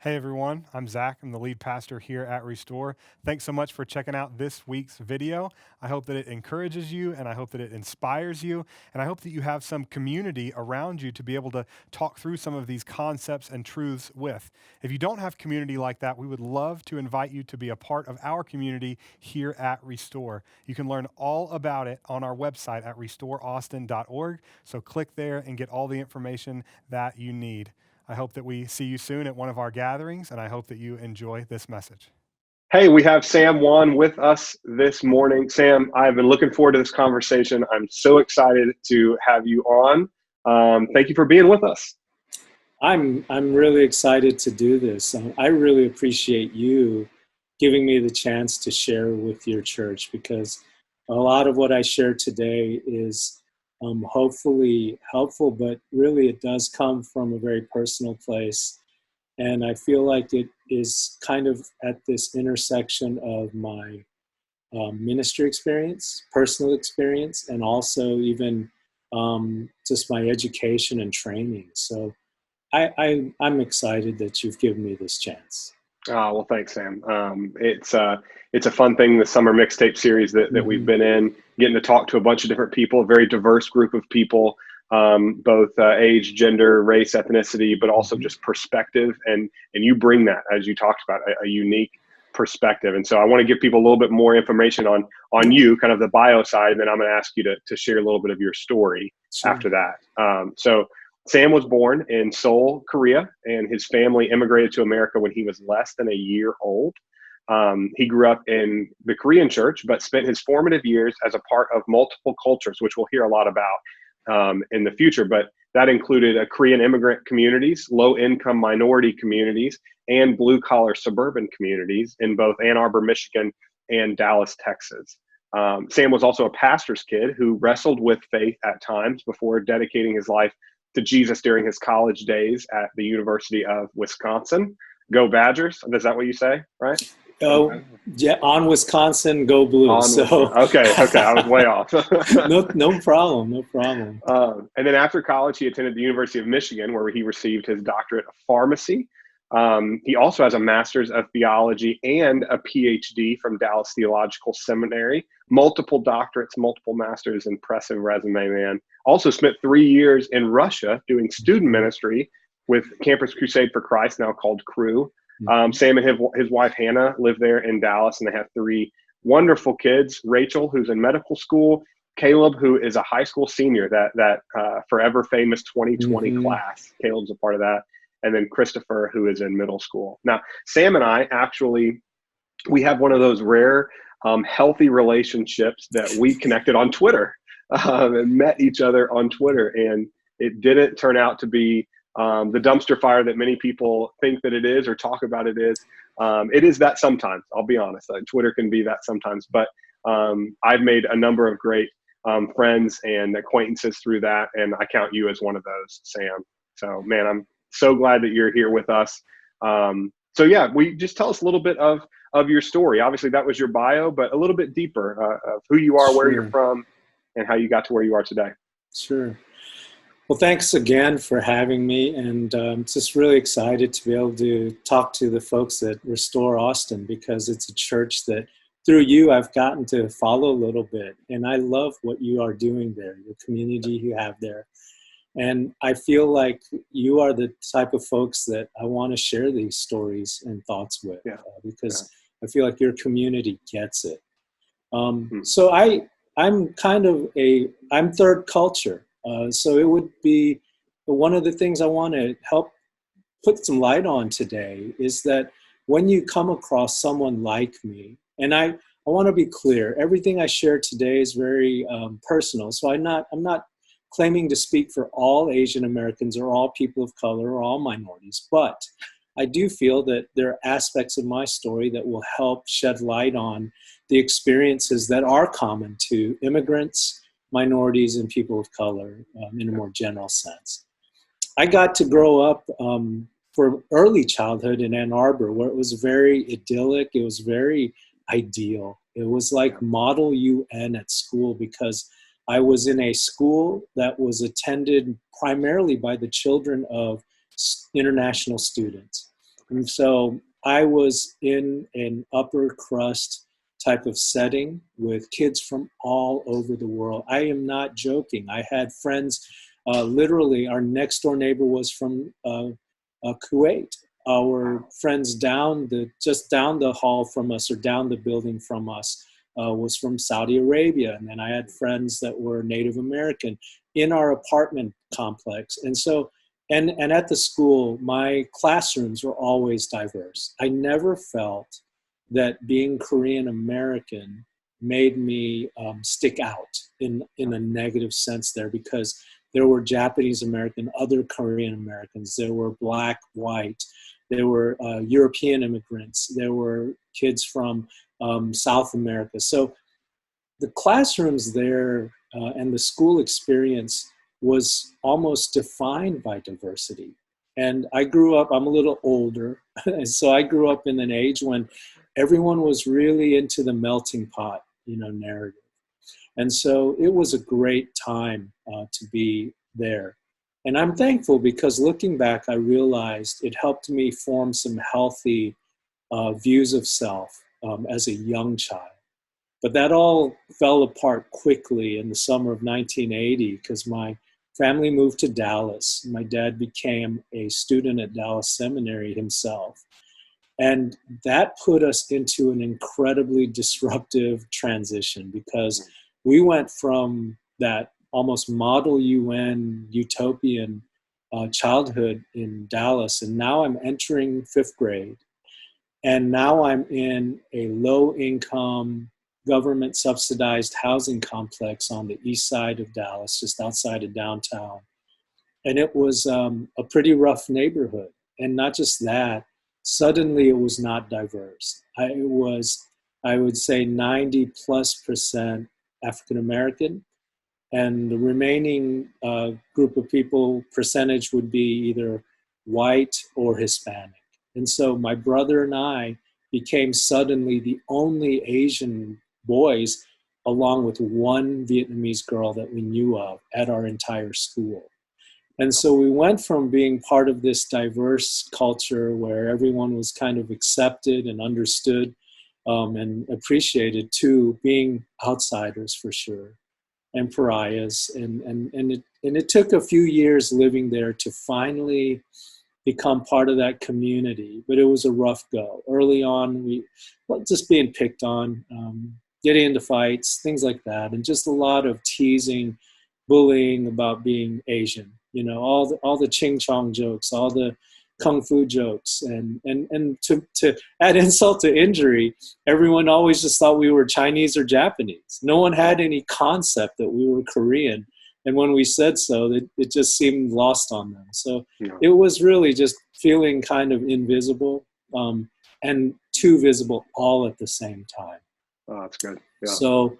Hey everyone, I'm Zach. I'm the lead pastor here at Restore. Thanks so much for checking out this week's video. I hope that it encourages you and I hope that it inspires you. And I hope that you have some community around you to be able to talk through some of these concepts and truths with. If you don't have community like that, we would love to invite you to be a part of our community here at Restore. You can learn all about it on our website at restoreaustin.org. So click there and get all the information that you need. I hope that we see you soon at one of our gatherings, and I hope that you enjoy this message. Hey, we have Sam Wan with us this morning. Sam, I've been looking forward to this conversation. I'm so excited to have you on. Thank you for being with us. I'm really excited to do this. I really appreciate you giving me the chance to share with your church, because a lot of what I share today is hopefully helpful, but really it does come from a very personal place. And I feel like it is kind of at this intersection of my ministry experience, personal experience, and also even just my education and training. So I'm excited that you've given me this chance. Oh, well, thanks, Sam. It's a fun thing, the summer mixtape series that we've been in, getting to talk to a bunch of different people, a very diverse group of people, both age, gender, race, ethnicity, but also just perspective. And you bring that, as you talked about, a unique perspective. And so I want to give people a little bit more information on you, kind of the bio side, and then I'm going to ask you to share a little bit of your story after that. So Sam was born in Seoul, Korea, and his family immigrated to America when he was less than a year old. He grew up in the Korean church, but spent his formative years as a part of multiple cultures, which we'll hear a lot about in the future. But that included Korean immigrant communities, low-income minority communities, and blue-collar suburban communities in both Ann Arbor, Michigan, and Dallas, Texas. Sam was also a pastor's kid who wrestled with faith at times before dedicating his life to Jesus during his college days at the University of Wisconsin. Go Badgers! Is that what you say, right? Oh, yeah, on Wisconsin, go Blue. So okay, I was way off. no problem, no problem. And then after college, he attended the University of Michigan, where he received his doctorate of pharmacy. He also has a master's of theology and a PhD from Dallas Theological Seminary, multiple doctorates, multiple masters, impressive resume, man. Also spent 3 years in Russia doing student ministry with Campus Crusade for Christ, now called Cru. Sam and his wife, Hannah, live there in Dallas, and they have 3 wonderful kids. Rachel, who's in medical school, Caleb, who is a high school senior, that forever famous 2020 class. Caleb's a part of that. And then Christopher, who is in middle school. Now, Sam and I we have one of those rare, healthy relationships that we connected on Twitter and met each other on Twitter. And it didn't turn out to be the dumpster fire that many people think that it is or talk about it is. It is that sometimes, I'll be honest. Twitter can be that sometimes. But I've made a number of great friends and acquaintances through that. And I count you as one of those, Sam. So, man, I'm so glad that you're here with us. So yeah, we just tell us a little bit of your story. Obviously that was your bio, but a little bit deeper of who you are, where you're from, and how you got to where you are today. Sure. Well, thanks again for having me. And I'm just really excited to be able to talk to the folks at Restore Austin, because it's a church that through you, I've gotten to follow a little bit. And I love what you are doing there, the community you have there. And I feel like you are the type of folks that I want to share these stories and thoughts with, because I feel like your community gets it. So I'm third culture. So it would be one of the things I want to help put some light on today is that when you come across someone like me, and I want to be clear, everything I share today is very personal. So I'm not claiming to speak for all Asian Americans or all people of color or all minorities, but I do feel that there are aspects of my story that will help shed light on the experiences that are common to immigrants, minorities, and people of color in a more general sense. I got to grow up for early childhood in Ann Arbor, where it was very idyllic. It was very ideal. It was like Model UN at school, because I was in a school that was attended primarily by the children of international students. And so I was in an upper crust type of setting with kids from all over the world. I am not joking. I had friends, literally, our next door neighbor was from Kuwait. Our friends just down the hall from us or down the building from us was from Saudi Arabia. And then I had friends that were Native American in our apartment complex. And so, and at the school, my classrooms were always diverse. I never felt that being Korean American made me stick out in a negative sense there, because there were Japanese American, other Korean Americans, there were Black, white, there were European immigrants, there were kids from South America. So the classrooms there and the school experience was almost defined by diversity. And I grew up, I'm a little older, and so I grew up in an age when everyone was really into the melting pot, narrative. And so it was a great time to be there. And I'm thankful because looking back, I realized it helped me form some healthy views of self as a young child. But that all fell apart quickly in the summer of 1980 because my family moved to Dallas. My dad became a student at Dallas Seminary himself. And that put us into an incredibly disruptive transition because we went from that almost model UN utopian childhood in Dallas, and now I'm entering fifth grade. And now I'm in a low income, government subsidized housing complex on the east side of Dallas, just outside of downtown. And it was a pretty rough neighborhood. And not just that, suddenly it was not diverse. It was, I would say, 90+% African American. And the remaining group of people, percentage would be either white or Hispanic. And so my brother and I became suddenly the only Asian boys, along with one Vietnamese girl that we knew of at our entire school. And so we went from being part of this diverse culture where everyone was kind of accepted and understood and appreciated to being outsiders for sure and pariahs. And it took a few years living there to finally become part of that community, but it was a rough go. Early on, we just being picked on, getting into fights, things like that, and just a lot of teasing, bullying about being Asian. All the ching chong jokes, all the kung fu jokes, and to add insult to injury, everyone always just thought we were Chinese or Japanese. No one had any concept that we were Korean. And when we said so, it just seemed lost on them. So it was really just feeling kind of invisible and too visible all at the same time. Oh, that's good. Yeah. So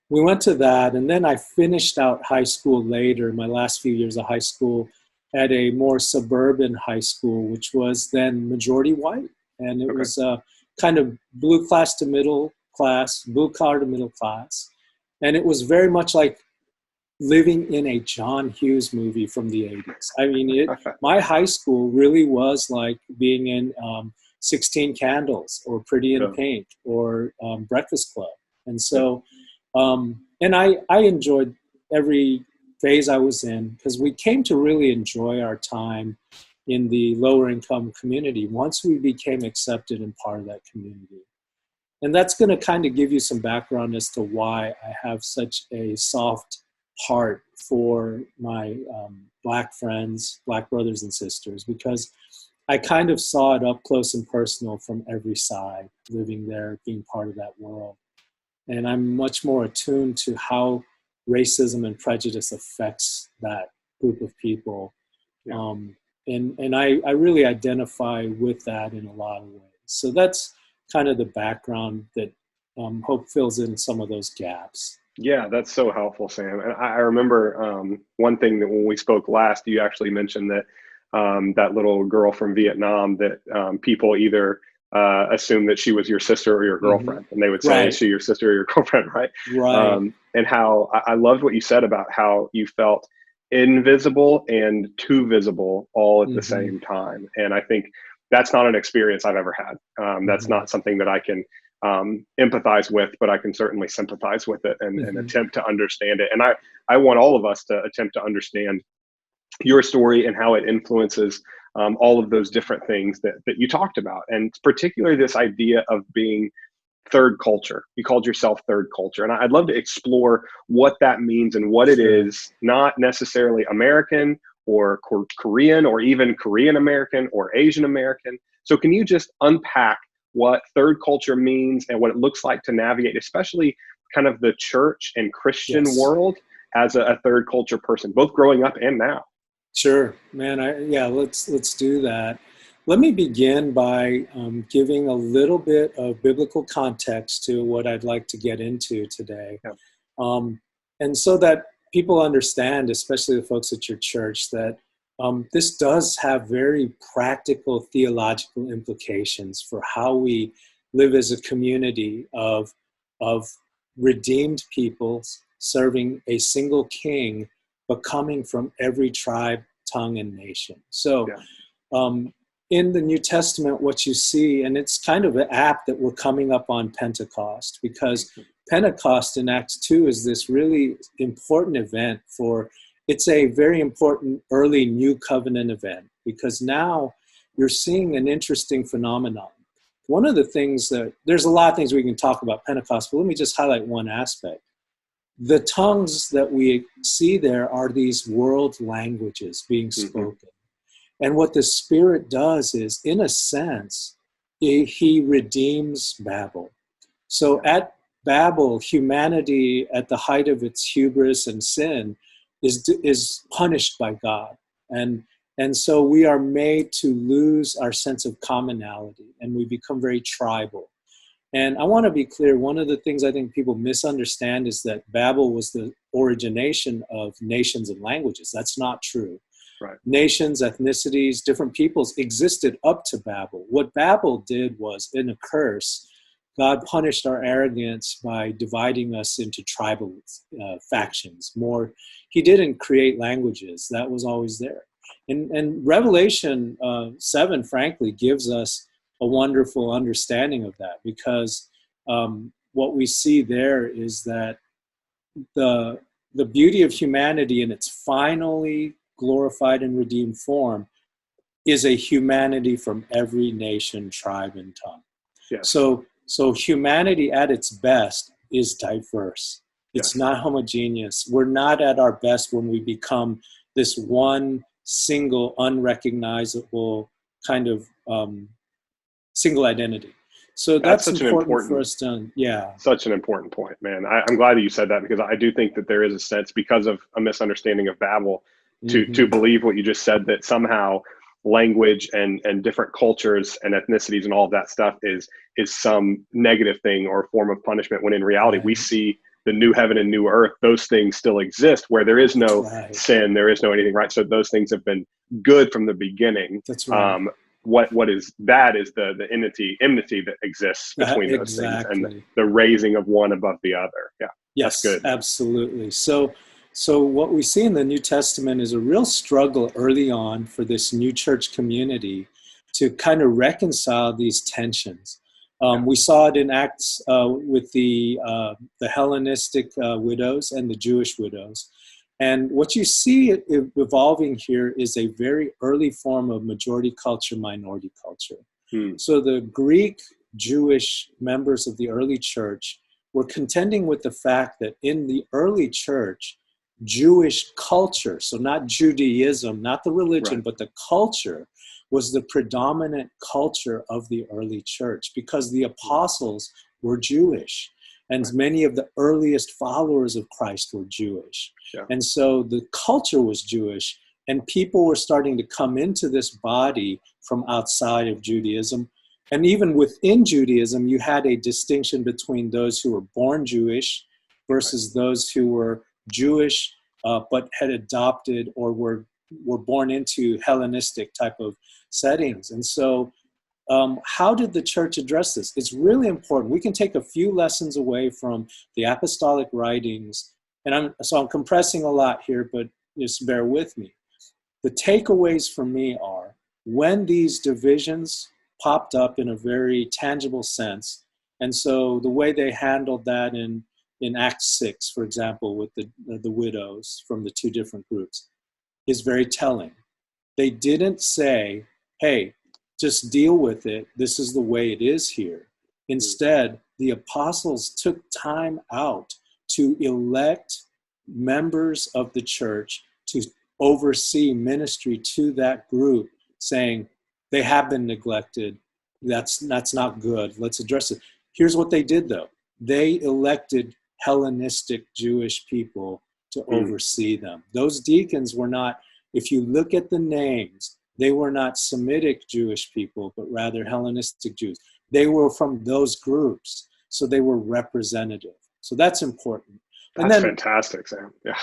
we went to that. And then I finished out high school later, my last few years of high school, at a more suburban high school, which was then majority white. And it was kind of blue collar to middle class. And it was very much like living in a John Hughes movie from the 80s. I mean, my high school really was like being in 16 Candles or Pretty in Pink or Breakfast Club. And so, and I enjoyed every phase I was in because we came to really enjoy our time in the lower income community once we became accepted and part of that community. And that's going to kind of give you some background as to why I have such a soft heart for my Black friends, Black brothers and sisters, because I kind of saw it up close and personal from every side, living there, being part of that world. And I'm much more attuned to how racism and prejudice affects that group of people. Yeah. And I really identify with that in a lot of ways. So that's kind of the background that hope fills in some of those gaps. Yeah, that's so helpful, Sam. And I remember one thing that when we spoke last, you actually mentioned that that little girl from Vietnam that people either assume that she was your sister or your girlfriend, and they would say, "Is she your sister or your girlfriend?" Right. Right. And how I loved what you said about how you felt invisible and too visible all at the same time. And I think that's not an experience I've ever had. That's not something that I can empathize with, but I can certainly sympathize with it and attempt to understand it. And I want all of us to attempt to understand your story and how it influences all of those different things that you talked about, and particularly this idea of being third culture. You called yourself third culture, and I'd love to explore what that means and what it is, not necessarily American or Korean or even Korean American or Asian American. So can you just unpack what third culture means and what it looks like to navigate, especially kind of the church and Christian world as a third culture person, both growing up and now? Sure, man. Let's do that. Let me begin by giving a little bit of biblical context to what I'd like to get into today. And so that people understand, especially the folks at your church, that this does have very practical theological implications for how we live as a community of redeemed peoples serving a single king, but coming from every tribe, tongue, and nation. So in the New Testament, what you see, and it's kind of an apt that we're coming up on Pentecost, because Pentecost in Acts 2 is this really important event it's a very important early New Covenant event, because now you're seeing an interesting phenomenon. One of the things there's a lot of things we can talk about Pentecost, but let me just highlight one aspect. The tongues that we see there are these world languages being spoken. And what the Spirit does is, in a sense, he redeems Babel. So at Babel, humanity at the height of its hubris and sin is punished by God. And so we are made to lose our sense of commonality, and we become very tribal. And I want to be clear, one of the things I think people misunderstand is that Babel was the origination of nations and languages. That's not true. Right. Nations, ethnicities, different peoples existed up to Babel. What Babel did was, in a curse, God punished our arrogance by dividing us into tribal factions. He didn't create languages. That was always there. And Revelation 7, frankly, gives us a wonderful understanding of that, because what we see there is that the beauty of humanity in its finally glorified and redeemed form is a humanity from every nation, tribe, and tongue. Yes. So humanity at its best is diverse. It's not homogeneous. We're not at our best when we become this one single, unrecognizable kind of single identity. So that's important for us to, Such an important point, man. I'm glad that you said that, because I do think that there is a sense, because of a misunderstanding of Babel, to believe what you just said, that somehow language and different cultures and ethnicities and all of that stuff is some negative thing or form of punishment, when in reality we see the new heaven and new earth. Those things still exist, where there is no sin, there is no anything, right? So those things have been good from the beginning. That's right. What is bad is the enmity that exists between those things, and the raising of one above the other. Yes, that's good. Absolutely. So what we see in the New Testament is a real struggle early on for this new church community to kind of reconcile these tensions. We saw it in Acts with the Hellenistic widows and the Jewish widows. And what you see evolving here is a very early form of majority culture, minority culture. So the Greek Jewish members of the early church were contending with the fact that in the early church, Jewish culture, so not Judaism, not the religion, but the culture, was the predominant culture of the early church, because the apostles were Jewish. And many of the earliest followers of Christ were Jewish. And so the culture was Jewish, and people were starting to come into this body from outside of Judaism. And even within Judaism, you had a distinction between those who were born Jewish versus those who were Jewish, but had adopted or were born into Hellenistic type of settings. And so how did the church address this? It's really important. We can take a few lessons away from the apostolic writings. And I'm compressing a lot here, but just bear with me. The takeaways for me are when these divisions popped up in a very tangible sense. And so the way they handled that in Act 6, for example, with the widows from the two different groups, is very telling. They didn't say, hey, just deal with it. This is the way it is here. Instead, the apostles took time out to elect members of the church to oversee ministry to that group, saying they have been neglected. That's not good. Let's address it. Here's what they did, though. They elected Hellenistic Jewish people to oversee them. Those deacons were not, if you look at the names, they were not Semitic Jewish people, but rather Hellenistic Jews. They were from those groups, so they were representative. So that's important. That's fantastic, Sam. Yeah.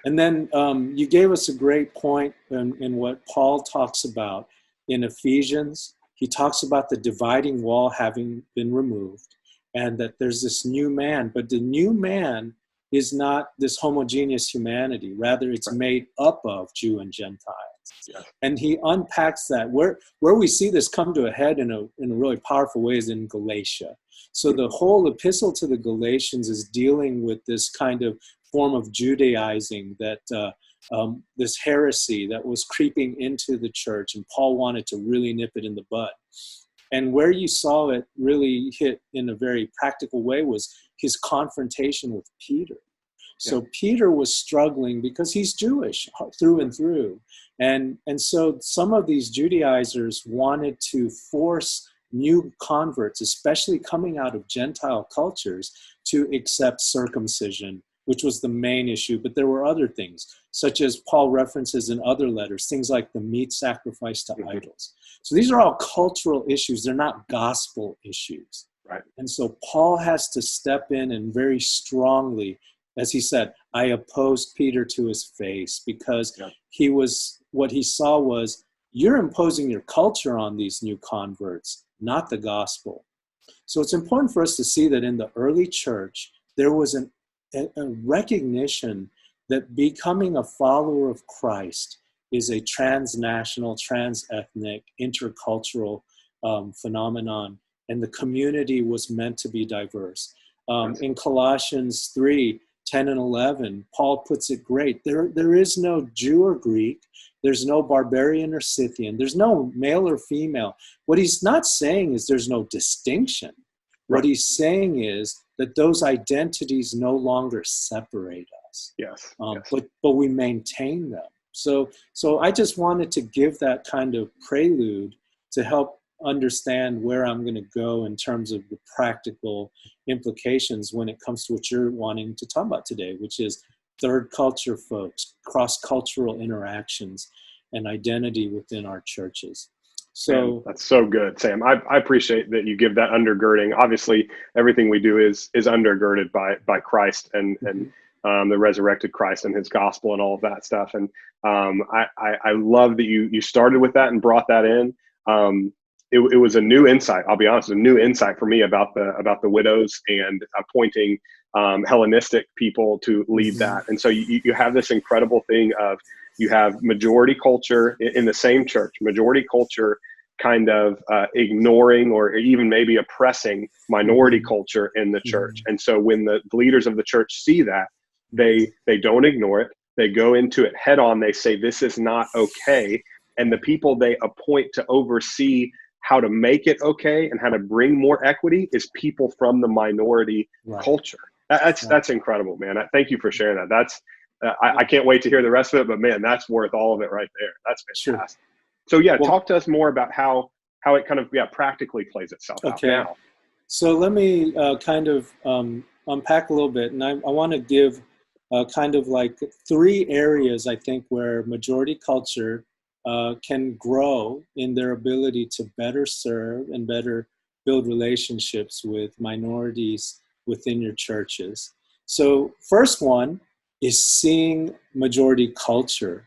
And then you gave us a great point in what Paul talks about in Ephesians. He talks about the dividing wall having been removed and that there's this new man. But the new man is not this homogeneous humanity. Rather, it's made up of Jew and Gentile. Yeah. And he unpacks that. Where we see this come to a head in a really powerful way is in Galatia. So the whole epistle to the Galatians is dealing with this kind of form of Judaizing, that this heresy that was creeping into the church, and Paul wanted to really nip it in the bud. And where you saw it really hit in a very practical way was his confrontation with Peter. So Peter was struggling because he's Jewish through and through. And so some of these Judaizers wanted to force new converts, especially coming out of Gentile cultures, to accept circumcision, which was the main issue. But there were other things, such as Paul references in other letters, things like the meat sacrificed to idols. So these are all cultural issues. They're not gospel issues. Right. And so Paul has to step in and very strongly, as he said, I opposed Peter to his face, because what he saw was, you're imposing your culture on these new converts, not the gospel. So it's important for us to see that in the early church, there was a recognition that becoming a follower of Christ is a transnational, transethnic, intercultural phenomenon, and the community was meant to be diverse. In Colossians 3:10 and 11, Paul puts it great. There is no Jew or Greek. There's no barbarian or Scythian. There's no male or female. What he's not saying is there's no distinction. What he's saying is that those identities no longer separate us. Yes. But we maintain them. So I just wanted to give that kind of prelude to help understand where I'm going to go in terms of the practical implications when it comes to what you're wanting to talk about today, which is third culture folks, cross-cultural interactions, and identity within our churches. So man, that's so good, Sam. I appreciate that you give that undergirding. Obviously, everything we do is undergirded by Christ and the resurrected Christ and his gospel and all of that stuff. And I love that you started with that and brought that in. It was a new insight. I'll be honest, a new insight for me about the widows and appointing Hellenistic people to lead that. And so you have this incredible thing of, you have majority culture in the same church, majority culture kind of ignoring or even maybe oppressing minority culture in the church. And so when the leaders of the church see that, they don't ignore it. They go into it head on. They say, this is not okay. And the people they appoint to oversee how to make it okay and how to bring more equity is people from the minority culture. That's incredible, man. Thank you for sharing that. That's I can't wait to hear the rest of it, but man, that's worth all of it right there. That's fantastic. Sure. So talk to us more about how it kind of practically plays itself out now. So let me kind of unpack a little bit, and I want to give kind of like 3 areas, I think, where majority culture can grow in their ability to better serve and better build relationships with minorities within your churches. So first one is seeing majority culture.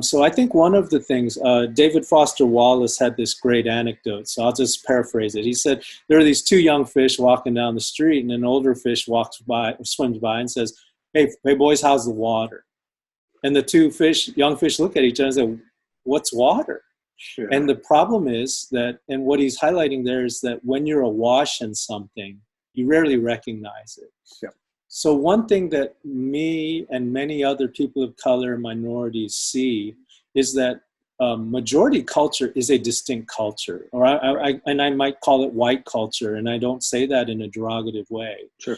So I think one of the things, David Foster Wallace had this great anecdote, so I'll just paraphrase it. He said, there are these 2 young fish walking down the street, and an older fish swims by and says, hey boys, how's the water? And the 2 young fish look at each other and say, what's water? Yeah. And the problem is that, and what he's highlighting there is that when you're awash in something, you rarely recognize it. Yeah. So one thing that me and many other people of color and minorities see is that majority culture is a distinct culture, or I might call it white culture, and I don't say that in a derogative way. Sure.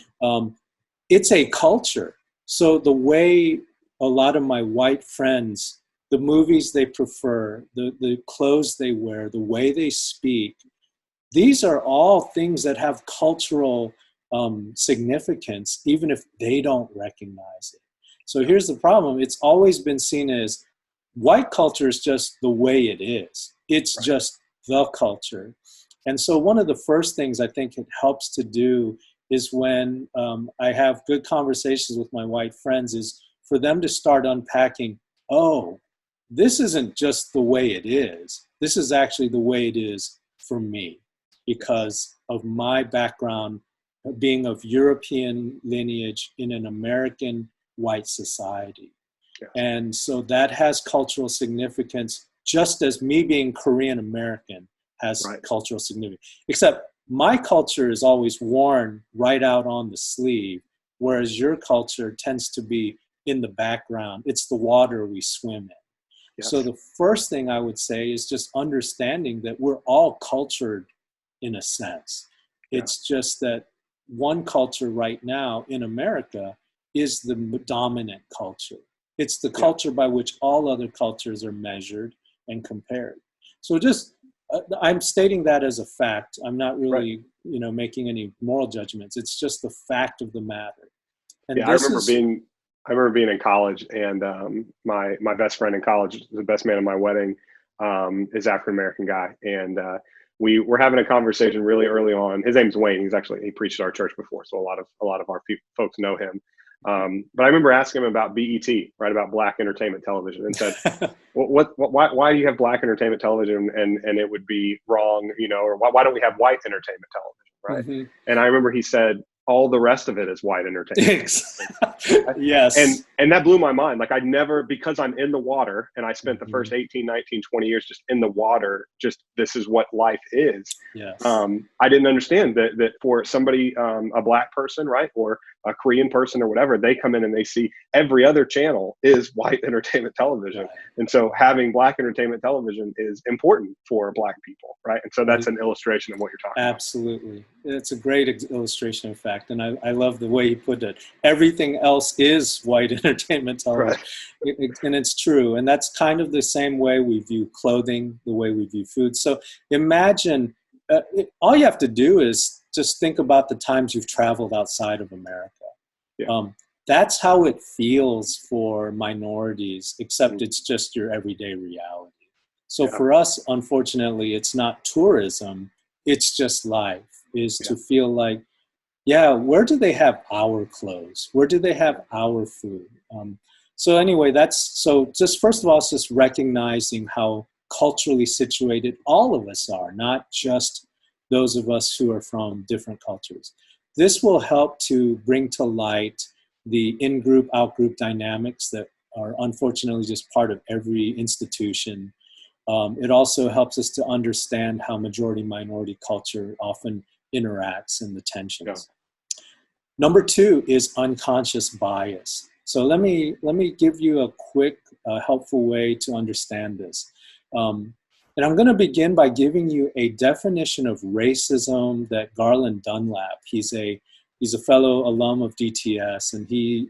It's a culture. So the way a lot of my white friends, the movies they prefer, the clothes they wear, the way they speak, these are all things that have cultural significance, even if they don't recognize it. So here's the problem. It's always been seen as white culture is just the way it is. It's just the culture. And so one of the first things I think it helps to do is when I have good conversations with my white friends is for them to start unpacking, oh, this isn't just the way it is. This is actually the way it is for me because of my background being of European lineage in an American white society. Yes. And so that has cultural significance, just as me being Korean American has cultural significance. Except my culture is always worn right out on the sleeve, whereas your culture tends to be in the background. It's the water we swim in. Yes. So the first thing I would say is just understanding that we're all cultured in a sense. Yeah. It's just that one culture right now in America is the dominant culture. It's the culture by which all other cultures are measured and compared. So just, I'm stating that as a fact. I'm not really, making any moral judgments. It's just the fact of the matter. And I remember being in college, and my best friend in college, the best man at my wedding, is African American guy, and we were having a conversation really early on. His name's Wayne. He preached at our church before, so a lot of our folks know him. But I remember asking him about BET, right, about Black entertainment television, and said, why do you have Black entertainment television, and it would be wrong, or why don't we have white entertainment television, right? Mm-hmm. And I remember he said, all the rest of it is white entertainment. Yes. And that blew my mind. Like because I'm in the water and I spent the first 18, 19, 20 years just in the water, just this is what life is. Yes. I didn't understand that for somebody, a Black person, right, or a Korean person or whatever, they come in and they see every other channel is white entertainment television. Right. And so having Black entertainment television is important for Black people, right? And so that's an illustration of what you're talking about. Absolutely. It's a great illustration of fact. And I love the way you put it. Everything else is white entertainment television. Right. And it's true. And that's kind of the same way we view clothing, the way we view food. So imagine, all you have to do is just think about the times you've traveled outside of America. Yeah. That's how it feels for minorities, except it's just your everyday reality. So for us, unfortunately, it's not tourism. It's just life, to feel like, where do they have our clothes? Where do they have our food? So anyway, just first of all, it's just recognizing how culturally situated all of us are, not just those of us who are from different cultures. This will help to bring to light the in-group, out-group dynamics that are unfortunately just part of every institution. It also helps us to understand how majority-minority culture often interacts and the tensions. Yeah. Number 2 is unconscious bias. So let me give you a quick, helpful way to understand this. And I'm going to begin by giving you a definition of racism that Garland Dunlap, he's a fellow alum of DTS, and he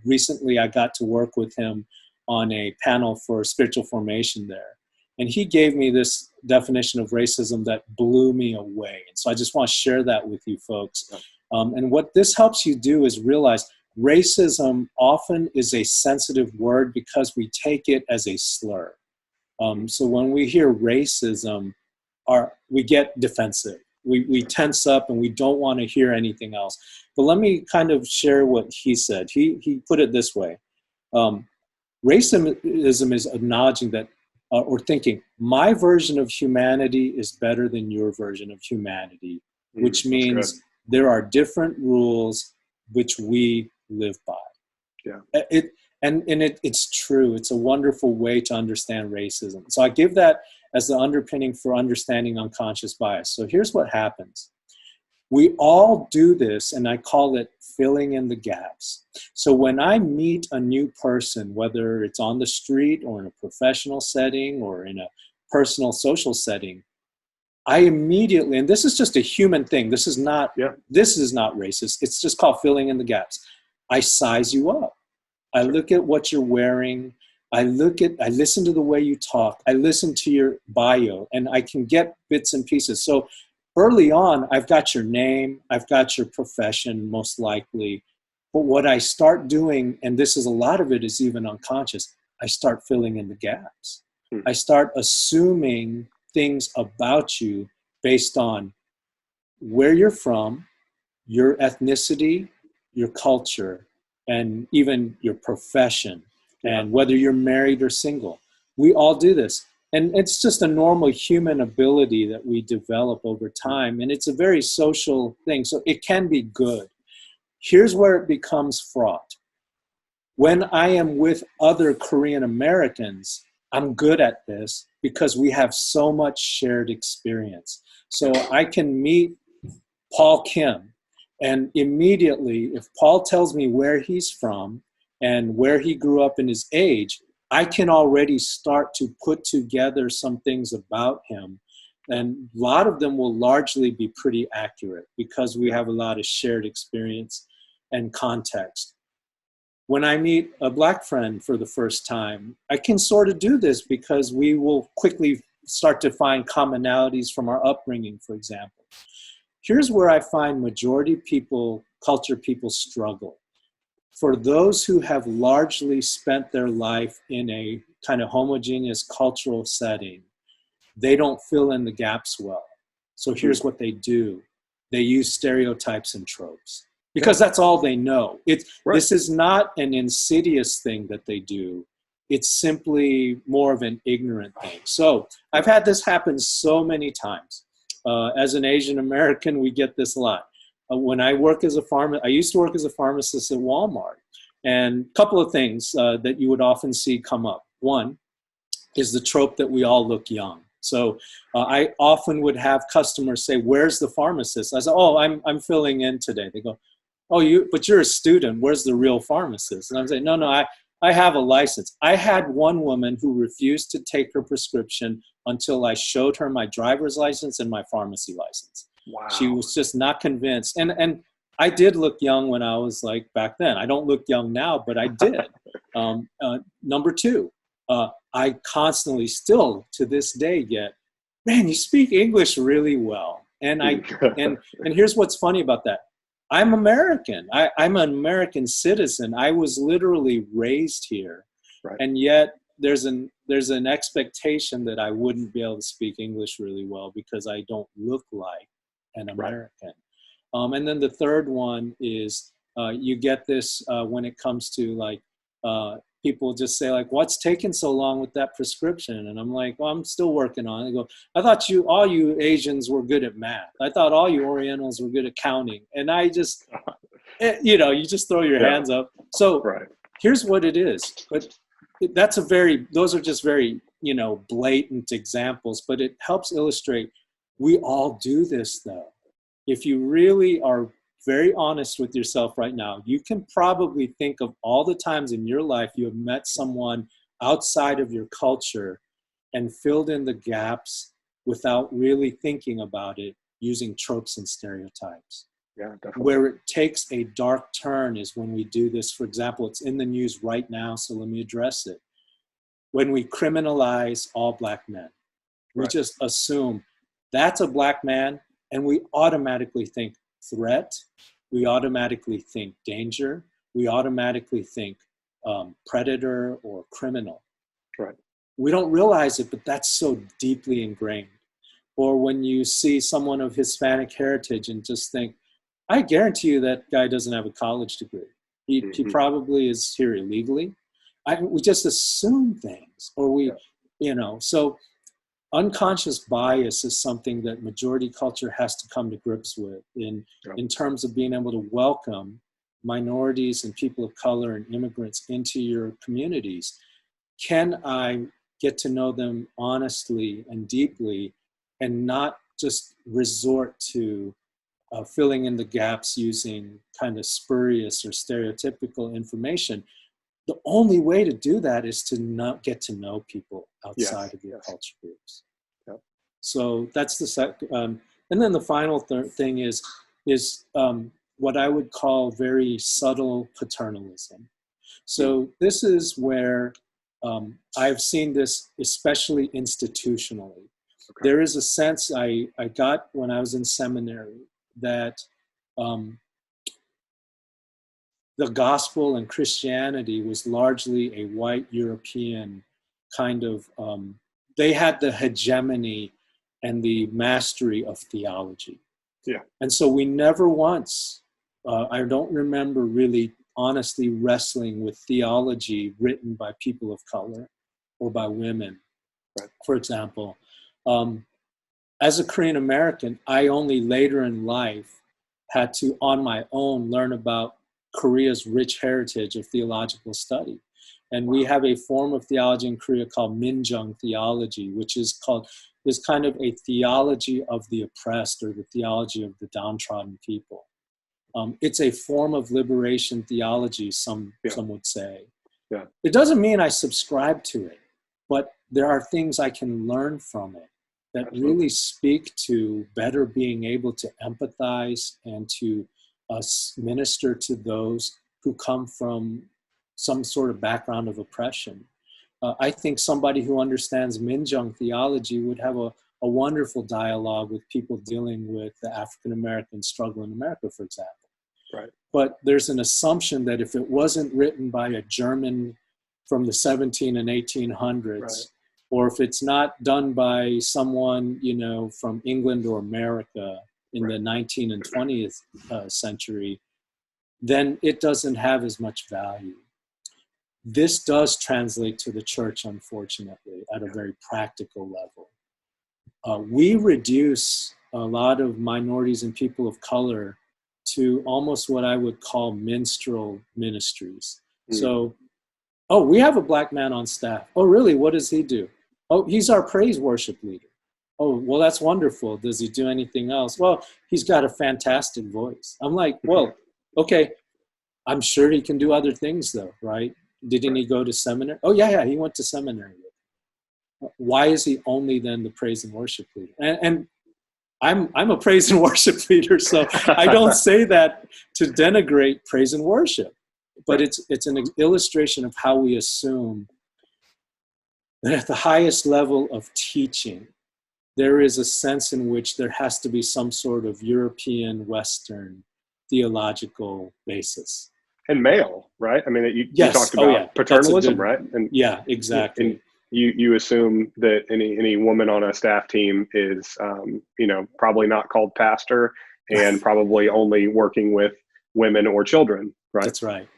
recently I got to work with him on a panel for spiritual formation there. And he gave me this definition of racism that blew me away. And so I just want to share that with you folks. And what this helps you do is realize racism often is a sensitive word because we take it as a slur. So when we hear racism, we get defensive. We tense up and we don't want to hear anything else. But let me kind of share what he said. He put it this way. Racism is acknowledging that, or thinking, my version of humanity is better than your version of humanity, which means there are different rules which we live by. Yeah. It's true. It's a wonderful way to understand racism. So I give that as the underpinning for understanding unconscious bias. So here's what happens. We all do this, and I call it filling in the gaps. So when I meet a new person, whether it's on the street or in a professional setting or in a personal social setting, I immediately, and this is just a human thing, this is not racist, it's just called filling in the gaps. I size you up. I look at what you're wearing. I listen to the way you talk. I listen to your bio, and I can get bits and pieces. So early on, I've got your name, I've got your profession, most likely. But what I start doing, and this is a lot of it is even unconscious, I start filling in the gaps. I start assuming things about you based on where you're from, your ethnicity, your culture, and even your profession, and whether you're married or single. We all do this. And it's just a normal human ability that we develop over time. And it's a very social thing. So it can be good. Here's where it becomes fraught. When I am with other Korean Americans, I'm good at this because we have so much shared experience. So I can meet Paul Kim, and immediately, if Paul tells me where he's from and where he grew up in his age, I can already start to put together some things about him. And a lot of them will largely be pretty accurate because we have a lot of shared experience and context. When I meet a Black friend for the first time, I can sort of do this because we will quickly start to find commonalities from our upbringing, for example. Here's where I find majority people, culture people struggle. For those who have largely spent their life in a kind of homogeneous cultural setting, they don't fill in the gaps well. So here's what they do. They use stereotypes and tropes because that's all they know. This is not an insidious thing that they do. It's simply more of an ignorant thing. So I've had this happen so many times. As an Asian American, we get this a lot. When I work as a I used to work as a pharmacist at Walmart. And a couple of things that you would often see come up. One is the trope that we all look young. So I often would have customers say, "Where's the pharmacist?" I say, "Oh, I'm filling in today." They go, "Oh, but you're a student. Where's the real pharmacist?" And I'm saying, "No, I have a license." I had one woman who refused to take her prescription until I showed her my driver's license and my pharmacy license. Wow. She was just not convinced. And I did look young when I was like back then. I don't look young now, but I did. Number two, I constantly still to this day get, "Man, you speak English really well." And and here's what's funny about that. I'm American. I'm an American citizen. I was literally raised here. Right. And yet there's an expectation that I wouldn't be able to speak English really well because I don't look like an American. Right. And then the third one is you get this when it comes to like people just say like, "What's taking so long with that prescription?" And I'm like, "Well, I'm still working on it." They go, "I thought all you Asians were good at math. I thought all you Orientals were good at counting." And I just, you just throw your hands up. So here's what it is. But those are just very, blatant examples, but it helps illustrate we all do this though. If you really are very honest with yourself right now, you can probably think of all the times in your life you have met someone outside of your culture and filled in the gaps without really thinking about it using tropes and stereotypes. Yeah, definitely. Where it takes a dark turn is when we do this. For example, it's in the news right now, so let me address it. When we criminalize all Black men, we just assume that's a Black man, and we automatically think threat, we automatically think danger, we automatically think predator or criminal. Right. We don't realize it, but that's so deeply ingrained. Or when you see someone of Hispanic heritage and just think, I guarantee you that guy doesn't have a college degree. He probably is here illegally. We just assume things, or so unconscious bias is something that majority culture has to come to grips with in terms of being able to welcome minorities and people of color and immigrants into your communities. Can I get to know them honestly and deeply, and not just resort to filling in the gaps using kind of spurious or stereotypical information. The only way to do that is to not get to know people outside of your culture groups. Yep. So that's the second. And then the final thing is what I would call very subtle paternalism. So this is where I've seen this, especially institutionally. Okay. There is a sense I got when I was in seminary that the gospel and Christianity was largely a white European kind of, they had the hegemony and the mastery of theology. Yeah. And so we never once, I don't remember really honestly wrestling with theology written by people of color or by women, right. For example. As a Korean American, I only later in life had to, on my own, learn about Korea's rich heritage of theological study. And we have a form of theology in Korea called Minjung theology, which is kind of a theology of the oppressed, or the theology of the downtrodden people. It's a form of liberation theology, some would say. Yeah. It doesn't mean I subscribe to it, but there are things I can learn from it that really speak to better being able to empathize and to minister to those who come from some sort of background of oppression. I think somebody who understands Minjung theology would have a wonderful dialogue with people dealing with the African-American struggle in America, for example. Right. But there's an assumption that if it wasn't written by a German from the 17 and 1800s, right. Or if it's not done by someone, from England or America in the 19th and 20th century, then it doesn't have as much value. This does translate to the church, unfortunately, at a very practical level. We reduce a lot of minorities and people of color to almost what I would call minstrel ministries. So, we have a black man on staff. Oh, really? What does he do? Oh, he's our praise worship leader. Oh, well, that's wonderful. Does he do anything else? Well, he's got a fantastic voice. I'm like, well, okay, I'm sure he can do other things though, right? Didn't he go to seminary? Oh, yeah, he went to seminary. Why is he only then the praise and worship leader? And I'm a praise and worship leader, so I don't say that to denigrate praise and worship, but it's an illustration of how we assume that at the highest level of teaching, there is a sense in which there has to be some sort of European, Western theological basis. And male, right? I mean, you talked about paternalism, right? And yeah, exactly. And you assume that any woman on a staff team is, probably not called pastor and probably only working with women or children, right? That's right.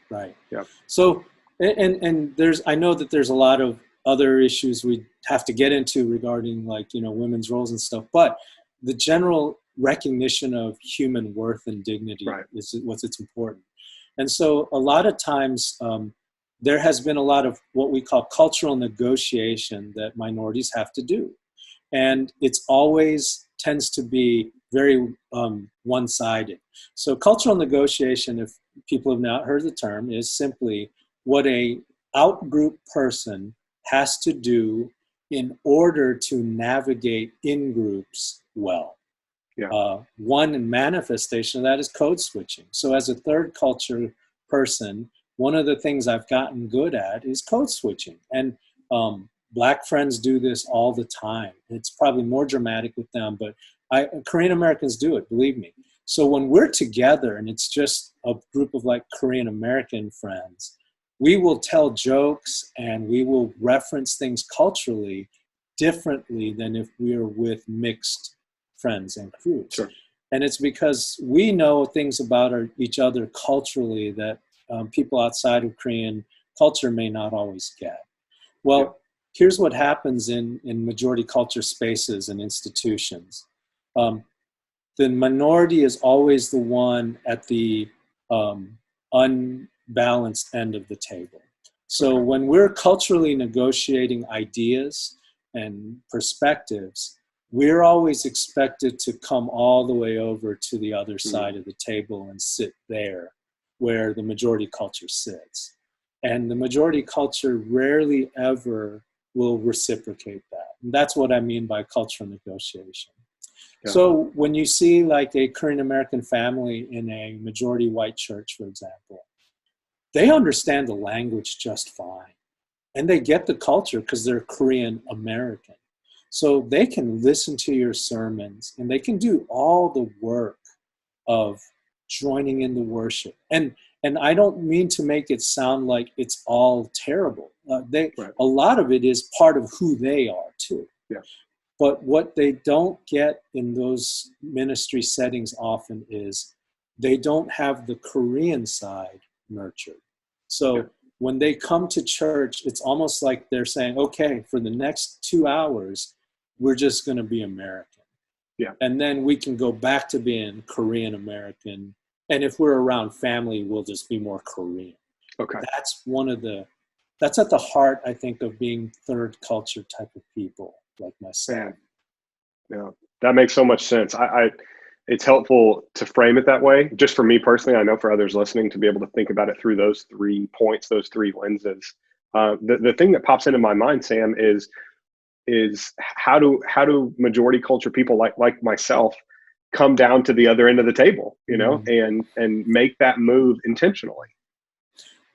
Yeah. So, and I know that there's a lot of other issues we have to get into regarding women's roles and stuff, but the general recognition of human worth and dignity is what's important. And so a lot of times there has been a lot of what we call cultural negotiation that minorities have to do. And it's always tends to be very one-sided. So cultural negotiation, if people have not heard the term, is simply what a out-group person has to do in order to navigate in-groups well. Yeah. One manifestation of that is code switching. So as a third culture person, one of the things I've gotten good at is code switching. And Black friends do this all the time. It's probably more dramatic with them, but Korean Americans do it, believe me. So when we're together and it's just a group of Korean American friends, we will tell jokes and we will reference things culturally differently than if we are with mixed friends and crews. Sure. And it's because we know things about each other culturally that people outside of Korean culture may not always get. Well, here's what happens in majority culture spaces and institutions. The minority is always the one at the unbalanced end of the table. So when we're culturally negotiating ideas and perspectives, we're always expected to come all the way over to the other side of the table and sit there where the majority culture sits. And the majority culture rarely ever will reciprocate that. And that's what I mean by cultural negotiation. Yeah. So when you see like a Korean American family in a majority white church, for example, they understand the language just fine. And they get the culture because they're Korean American. So they can listen to your sermons and they can do all the work of joining in the worship. And I don't mean to make it sound like it's all terrible. A lot of it is part of who they are too. Yeah. But what they don't get in those ministry settings often is they don't have the Korean side nurtured. So when they come to church, it's almost like they're saying, okay, for the next 2 hours, we're just going to be American. Yeah. And then we can go back to being Korean American. And if we're around family, we'll just be more Korean. Okay. That's at the heart, I think, of being third culture type of people like myself. Man. Yeah, that makes so much sense. It's helpful to frame it that way. Just for me personally, I know for others listening to be able to think about it through those 3 points, those 3 lenses. The thing that pops into my mind, Sam, is how do majority culture people like myself come down to the other end of the table, and make that move intentionally?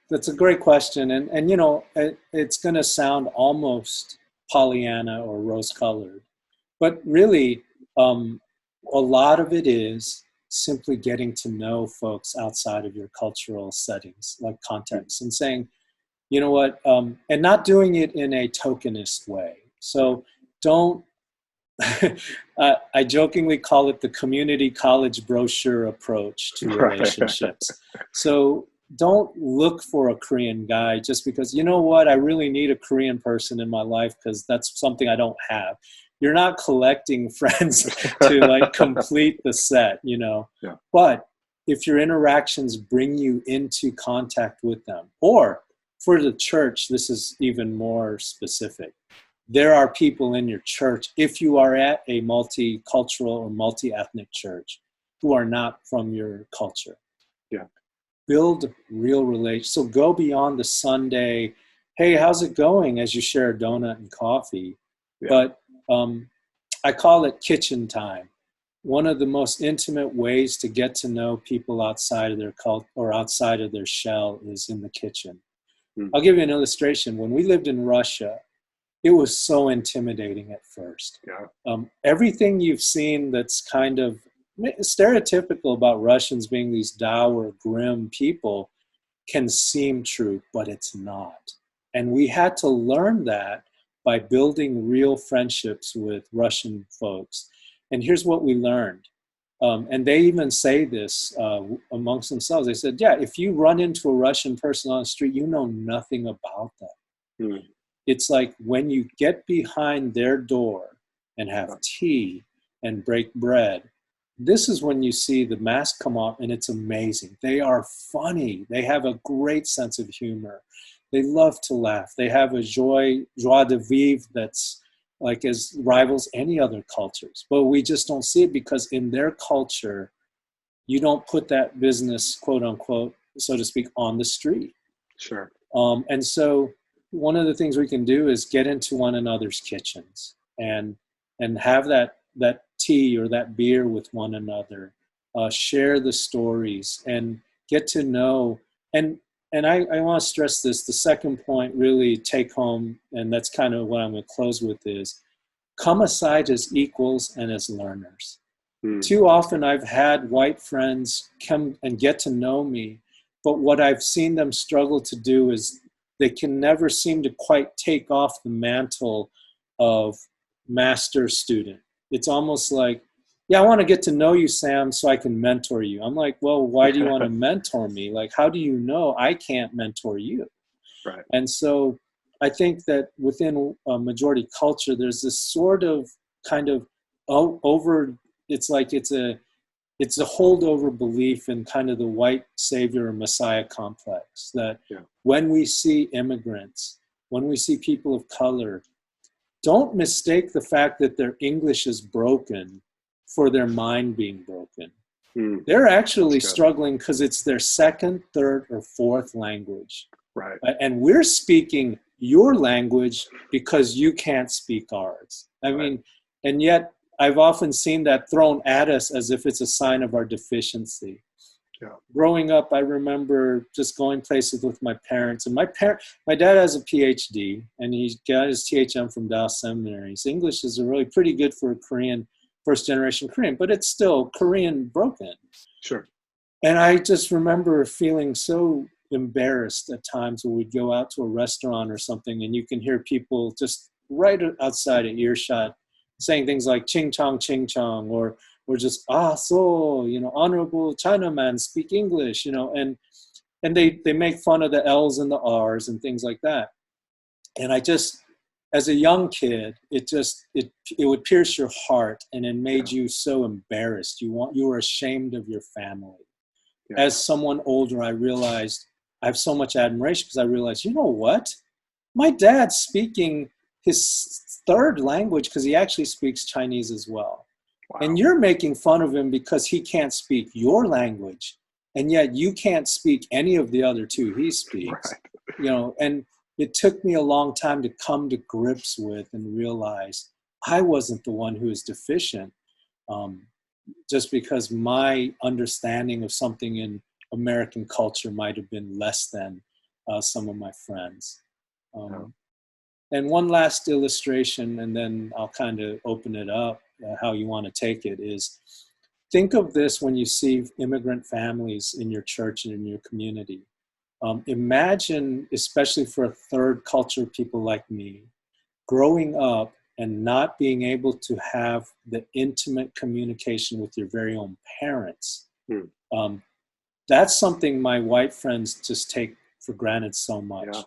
That's a great question. And it's going to sound almost Pollyanna or rose-colored. But really, a lot of it is simply getting to know folks outside of your cultural settings, like context, and saying, you know what, and not doing it in a tokenist way. So don't, I jokingly call it the community college brochure approach to relationships. So don't look for a Korean guy just because, you know what, I really need a Korean person in my life because that's something I don't have. You're not collecting friends to like complete the set, Yeah. But if your interactions bring you into contact with them, or for the church, this is even more specific. There are people in your church, if you are at a multicultural or multi-ethnic church, who are not from your culture. Yeah. Build real relations. So go beyond the Sunday, hey, how's it going, as you share a donut and coffee. Yeah. But I call it kitchen time. One of the most intimate ways to get to know people outside of their cult or outside of their shell is in the kitchen. I'll give you an illustration. When we lived in Russia, it was so intimidating at first. Yeah. Everything you've seen that's kind of stereotypical about Russians being these dour, grim people can seem true, but it's not. And we had to learn that by building real friendships with Russian folks. And here's what we learned. And they even say this amongst themselves. They said, yeah, if you run into a Russian person on the street, you know nothing about them. It's like when you get behind their door and have tea and break bread, this is when you see the mask come off, and it's amazing. They are funny. They have a great sense of humor. They love to laugh. They have a joie de vivre that's like as rivals any other cultures. But we just don't see it because in their culture, you don't put that business, quote unquote, so to speak, on the street. Sure. And so one of the things we can do is get into one another's kitchens and have that tea or that beer with one another, share the stories and get to know. And I want to stress this. The second point, really take home, and that's kind of what I'm going to close with, is come aside as equals and as learners. Too often I've had white friends come and get to know me, but what I've seen them struggle to do is they can never seem to quite take off the mantle of master student. It's almost like, yeah, I want to get to know you, Sam, so I can mentor you. I'm like, well, why do you want to mentor me? Like, how do you know I can't mentor you? Right. And so I think that within a majority culture, there's this sort of kind of over, it's like it's a it's a holdover belief in kind of the white savior or messiah complex that when we see immigrants, when we see people of color, don't mistake the fact that their English is broken for their mind being broken. They're actually struggling because it's their second, third, or fourth language. Right. And we're speaking your language because you can't speak ours. I mean, and yet I've often seen that thrown at us as if it's a sign of our deficiency. Growing up, I remember just going places with my parents, and my dad has a PhD, and he got his THM from Dallas Seminary. His English is really pretty good for a Korean, first generation Korean, but it's still Korean broken. Sure. And I just remember feeling so embarrassed at times when we'd go out to a restaurant or something, and you can hear people just right outside of earshot saying things like ching chong, or just, so, honorable Chinaman, speak English, and they make fun of the L's and the R's and things like that. And I just, as a young kid, it would pierce your heart, and it made you so embarrassed. You were ashamed of your family. As someone older, I realized I have so much admiration because I realized, you know what? My dad's speaking his third language because he actually speaks Chinese as well. Wow. And you're making fun of him because he can't speak your language, and yet you can't speak any of the other two he speaks. Right. And it took me a long time to come to grips with and realize I wasn't the one who was deficient, just because my understanding of something in American culture might have been less than some of my friends. And one last illustration, and then I'll kind of open it up, how you want to take it, is think of this when you see immigrant families in your church and in your community. Imagine, especially for a third culture people like me, growing up and not being able to have the intimate communication with your very own parents. That's something my white friends just take for granted so much. Yeah.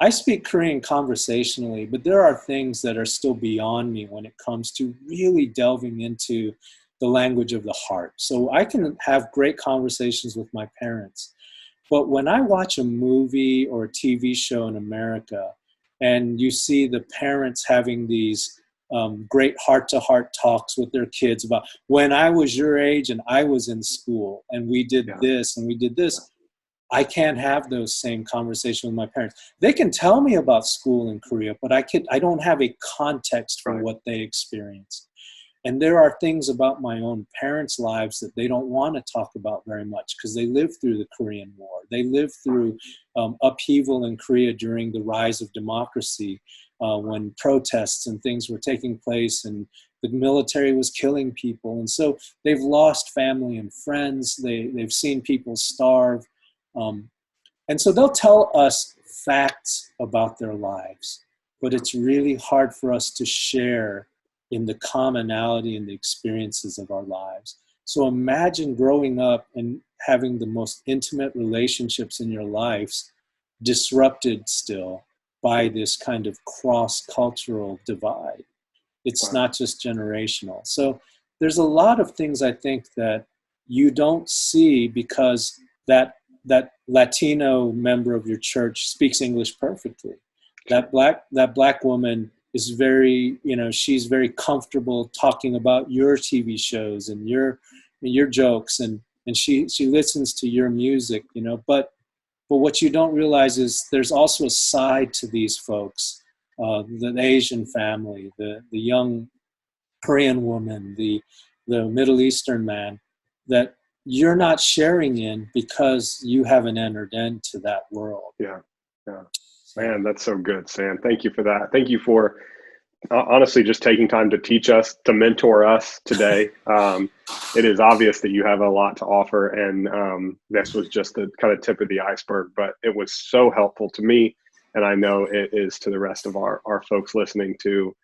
I speak Korean conversationally, but there are things that are still beyond me when it comes to really delving into the language of the heart. So I can have great conversations with my parents, but when I watch a movie or a TV show in America, and you see the parents having these great heart-to-heart talks with their kids about when I was your age and I was in school and we did this and we did this, I can't have those same conversations with my parents. They can tell me about school in Korea, but I don't have a context for what they experienced. And there are things about my own parents' lives that they don't want to talk about very much because they lived through the Korean War. They lived through upheaval in Korea during the rise of democracy, when protests and things were taking place and the military was killing people. And so they've lost family and friends. They've seen people starve. And so they'll tell us facts about their lives, but it's really hard for us to share in the commonality and the experiences of our lives. So imagine growing up and having the most intimate relationships in your lives disrupted still by this kind of cross-cultural divide. It's not just generational. So there's a lot of things I think that you don't see because that Latino member of your church speaks English perfectly. That black woman is very, she's very comfortable talking about your TV shows and your jokes, and she listens to your music, but what you don't realize is there's also a side to these folks, the Asian family, the young Korean woman, the Middle Eastern man, that you're not sharing in because you haven't entered into that world. Yeah. Man, that's so good, Sam. Thank you for that. Thank you for honestly just taking time to teach us, to mentor us today. It is obvious that you have a lot to offer, and this was just the kind of tip of the iceberg, but it was so helpful to me, and I know it is to the rest of our folks listening to